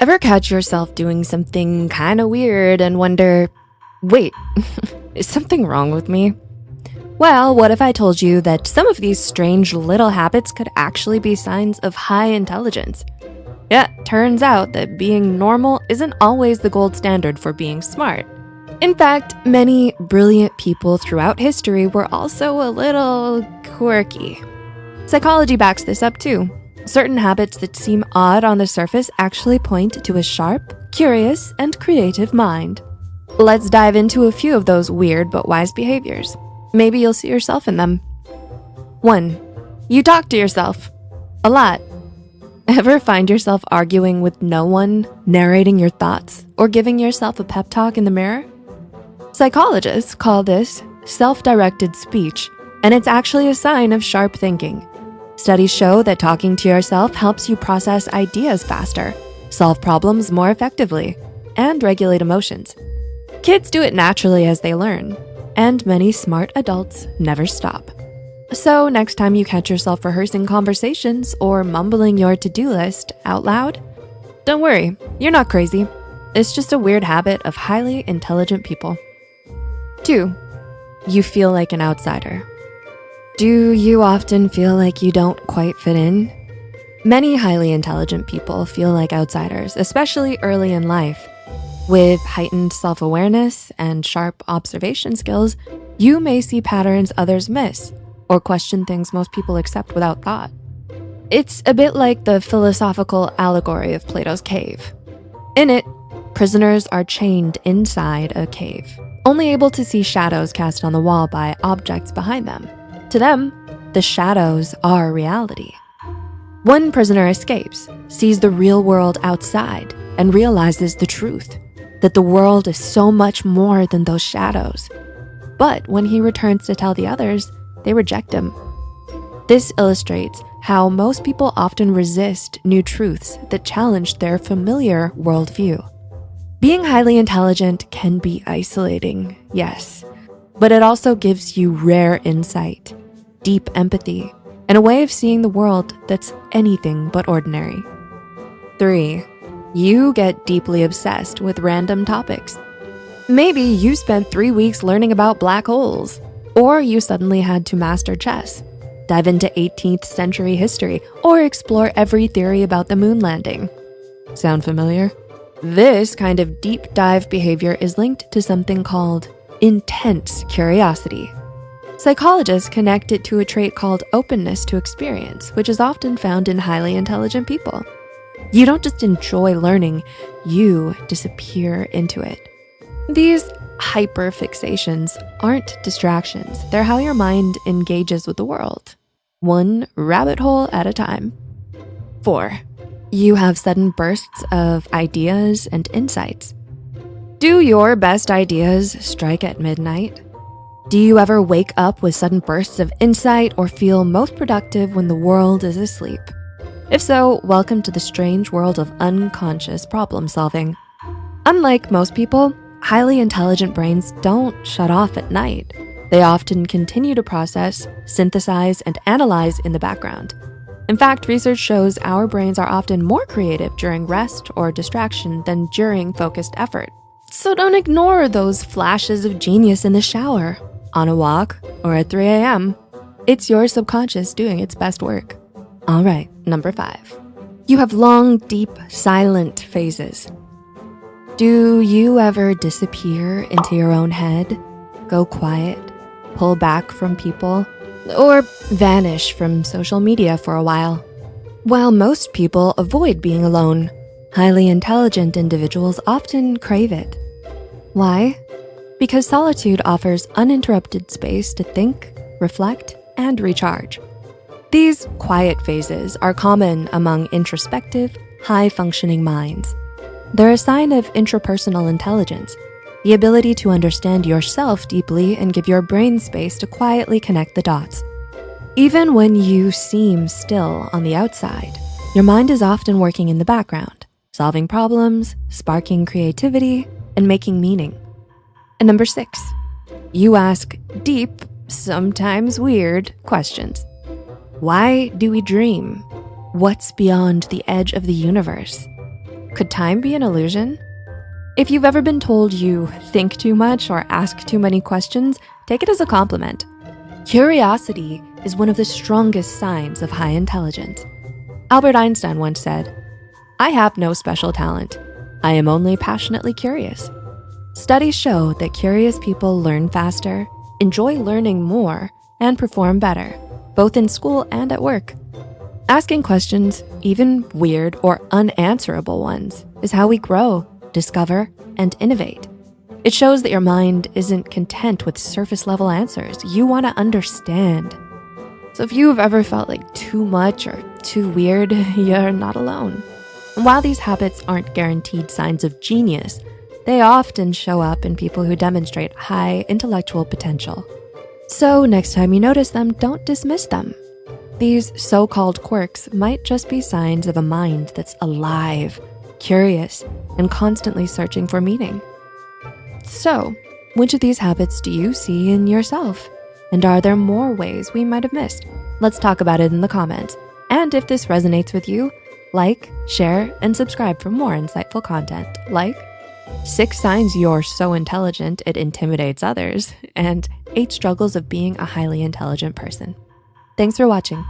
Ever catch yourself doing something kind of weird and wonder, wait, is something wrong with me? Well, what if I told you that some of these strange little habits could actually be signs of high intelligence? Yeah, turns out that being normal isn't always the gold standard for being smart. In fact, many brilliant people throughout history were also a little quirky. Psychology backs this up too. Certain habits that seem odd on the surface actually point to a sharp, curious, and creative mind. Let's dive into a few of those weird but wise behaviors. Maybe you'll see yourself in them. 1. You talk to yourself. A lot. Ever find yourself arguing with no one, narrating your thoughts, or giving yourself a pep talk in the mirror? Psychologists call this self-directed speech, and it's actually a sign of sharp thinking. Studies show that talking to yourself helps you process ideas faster, solve problems more effectively, and regulate emotions. Kids do it naturally as they learn, and many smart adults never stop. So next time you catch yourself rehearsing conversations or mumbling your to-do list out loud, don't worry, you're not crazy. It's just a weird habit of highly intelligent people. 2. You feel like an outsider. Do you often feel like you don't quite fit in? Many highly intelligent people feel like outsiders, especially early in life. With heightened self-awareness and sharp observation skills, you may see patterns others miss or question things most people accept without thought. It's a bit like the philosophical allegory of Plato's cave. In it, prisoners are chained inside a cave, only able to see shadows cast on the wall by objects behind them. To them, the shadows are reality. One prisoner escapes, sees the real world outside, and realizes the truth, that the world is so much more than those shadows. But when he returns to tell the others, they reject him. This illustrates how most people often resist new truths that challenge their familiar worldview. Being highly intelligent can be isolating, yes, but it also gives you rare insight, deep empathy, and a way of seeing the world that's anything but ordinary. 3. You get deeply obsessed with random topics. Maybe you spent 3 weeks learning about black holes, or you suddenly had to master chess, dive into 18th century history, or explore every theory about the moon landing. Sound familiar? This kind of deep dive behavior is linked to something called intense curiosity. Psychologists connect it to a trait called openness to experience, which is often found in highly intelligent people. You don't just enjoy learning, you disappear into it. These hyperfixations aren't distractions. They're how your mind engages with the world, one rabbit hole at a time. 4. You have sudden bursts of ideas and insights. Do your best ideas strike at midnight? Do you ever wake up with sudden bursts of insight or feel most productive when the world is asleep? If so, welcome to the strange world of unconscious problem solving. Unlike most people, highly intelligent brains don't shut off at night. They often continue to process, synthesize, and analyze in the background. In fact, research shows our brains are often more creative during rest or distraction than during focused effort. So don't ignore those flashes of genius in the shower, on a walk, or at 3 a.m. It's your subconscious doing its best work. All right, number 5. You have long, deep, silent phases. Do you ever disappear into your own head, go quiet, pull back from people, or vanish from social media for a while? While most people avoid being alone, highly intelligent individuals often crave it. Why? Because solitude offers uninterrupted space to think, reflect, and recharge. These quiet phases are common among introspective, high-functioning minds. They're a sign of intrapersonal intelligence, the ability to understand yourself deeply and give your brain space to quietly connect the dots. Even when you seem still on the outside, your mind is often working in the background, solving problems, sparking creativity, and making meaning. And number 6, you ask deep, sometimes weird questions. Why do we dream? What's beyond the edge of the universe? Could time be an illusion? If you've ever been told you think too much or ask too many questions, take it as a compliment. Curiosity is one of the strongest signs of high intelligence. Albert Einstein once said, "I have no special talent. I am only passionately curious." Studies show that curious people learn faster, enjoy learning more, and perform better, both in school and at work. Asking questions, even weird or unanswerable ones, is how we grow, discover, and innovate. It shows that your mind isn't content with surface level answers. You wanna understand. So if you've ever felt like too much or too weird, you're not alone. And while these habits aren't guaranteed signs of genius, they often show up in people who demonstrate high intellectual potential. So next time you notice them, don't dismiss them. These so-called quirks might just be signs of a mind that's alive, curious, and constantly searching for meaning. So, which of these habits do you see in yourself? And are there more ways we might have missed? Let's talk about it in the comments. And if this resonates with you, like, share, and subscribe for more insightful content like 6 signs you're so intelligent it intimidates others, and 8 struggles of being a highly intelligent person. Thanks for watching.